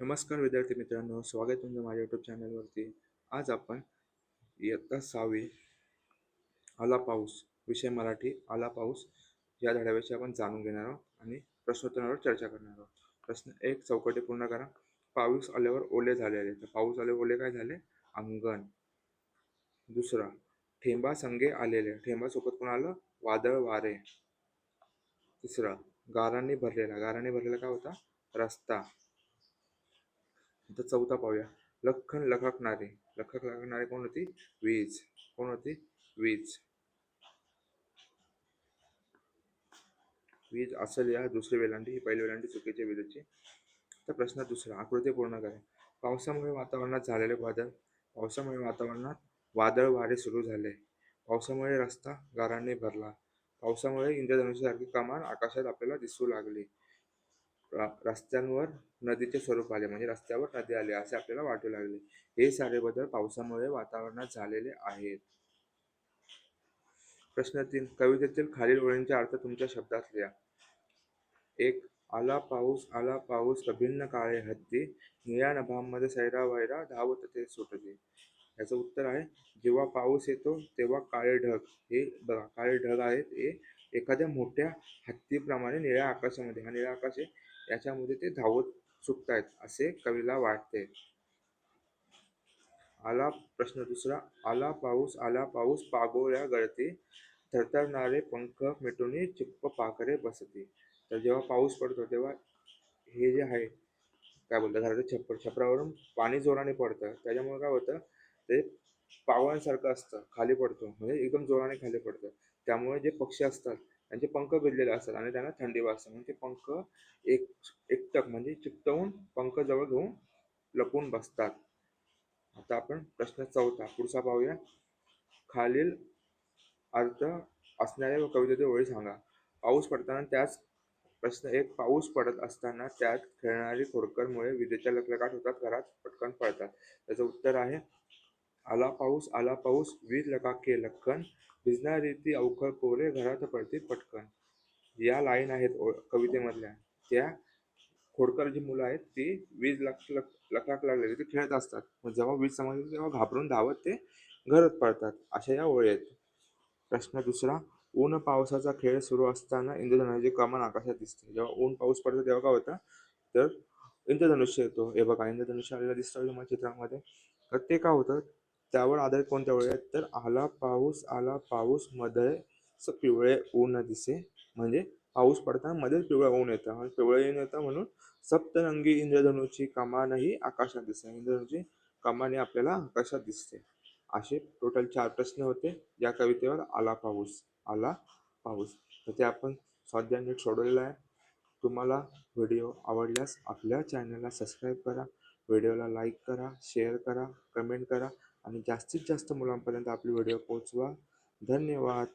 नमस्कार विद्यार्थी मित्रांनो, स्वागत आहे तुमचं माझ्या यूट्यूब चॅनलवरती. आज आपण इयत्ता 6वी आला पाऊस विषय मराठी आला पाऊस या धड्याविषयी आपण जाणून घेणार आहोत आणि प्रश्नोत्तरावर चर्चा करणार आहोत. प्रश्न 1 चौकटी पूर्ण करा. पाऊस आल्यावर ओले झालेले. तर पाऊस आल्यावर ओले काय झाले? अंगण. दुसरा, ठेंबा संगे आलेले. ठेंबा सोबत कोण आलं? वादळ वारे. तिसरा, गारांनी भरलेला. गारांनी भरलेला काय होता? रस्ता. आता चौथा पाहूया. लख्खन लखकणारे. लखकणारे कोण होती? वीज. कोण होती? वीज. वीज असेल या दुसरी वेलांटी, ही पहिली वेलांटी चुकीची विजेची. तर प्रश्न दुसरा, आकृती पूर्ण करा. पावसामुळे वातावरणात झालेले बदल. पावसामुळे वातावरणात वादळ वारे सुरू झाले. पावसामुळे रस्ता गारांनी भरला. पावसामुळे इंद्रधनुष्यासारखी कमान आकाशात आपल्याला दिसू लागली. रस्त्यांवर नदीचे स्वरूप आले, म्हणजे रस्त्यावर नदी आली असे आपल्याला वाटू लागले. हे सारे बदल पावसामुळे वातावरणात झालेले आहेत. प्रश्न 3, कवितेतील खालील ओळींचे अर्थ तुमच्या शब्दात लिहा. 1. आला पाऊस अभिन्न काळे हत्ती, निळ्या नभांमध्ये सैरा वैरा धावत ते सुटते. याचं उत्तर आहे, जेव्हा पाऊस येतो तेव्हा काळे ढग, हे बघा काळे ढग आहेत, हे एखाद्या मोठ्या हत्तीप्रमाणे निळ्या आकाशामध्ये, हा निळ्या आकाश आहे, याच्यामध्ये ते धावत सुटतायत असे कवीला वाटते. प्रश्न दुसरा, आला पाऊस पागोळ्या गळते, थरथरणारे पंख मिटून चिप्प पाखरे बसते. तर जेव्हा पाऊस पडतो तेव्हा हे जे आहे काय बोलतात, घराच्या छपरावरून पाणी जोराने पडतं, त्याच्यामुळे काय होतं, ते पावसासारखं असतं, खाली पडतो, म्हणजे एकदम जोराने खाली पडतं. त्यामुळे जे पक्षी असतात त्यांचे पंख भिजलेले असतात आणि त्यांना थंडी वाजते, म्हणून ते पंख एक एकटक म्हणजे चिकटवून पंख जवळ घेऊन लपून बसतात. आता आपण प्रश्न चौथा पुढचा पाहूया. खालील अर्थ असणाऱ्या कवितेतील ओळी सांगा. पाऊस पडताना त्याच प्रश्न 1, पाऊस पडत असताना त्यात खेळणारी खोडकरमुळे विजेच्या लखलखाट होतात, घरात पटकन पडतात. त्याचं उत्तर आहे, आला पाऊस वीज लकाके लख्खन, भिजणारी ती अवखळ पोरे घरात पडतील पटकन. या लाईन आहेत कवितेमधल्या, त्या खोडकर जी मुलं आहेत ती वीज लखाक लागलेली ते खेळत असतात, मग जेव्हा वीज समजते तेव्हा घाबरून धावत ते घरात पडतात, अशा या ओळी आहेत. प्रश्न दुसरा, ऊन पावसाचा खेळ सुरू असताना इंद्रधनुष्याची कमान आकाशात दिसते. जेव्हा ऊन पाऊस पडतो तेव्हा काय होतं, तर इंद्रधनुष्य येतो. हे बघा इंद्रधनुष्य आलेलं दिसतं तुम्हाला चित्रामध्ये. तर ते काय होतं, त्यावर आधारित कोणत्या ओळी आहेत, तर आला पाऊस मध्ये पिवळे ऊन दिसे, म्हणजे पाऊस पडताना मध्येच पिवळं ऊन येतं, पिवळं ऊन येतं म्हणून सप्तरंगी इंद्रधनुची कमानही आकाशात दिसते. इंद्रधनुची कमानी आपल्याला आकाशात दिसते. असे टोटल 4 प्रश्न होते या कवितेवर आला पाऊस. तर ते आपण स्वाध्याय नीट सोडवलेलं आहे. तुम्हाला व्हिडिओ आवडल्यास आपल्या चॅनलला सबस्क्राईब करा, व्हिडिओला लाईक करा, शेअर करा, कमेंट करा आणि जास्तीत जास्त मुलांपर्यंत आपली व्हिडिओ पोहोचवा. धन्यवाद.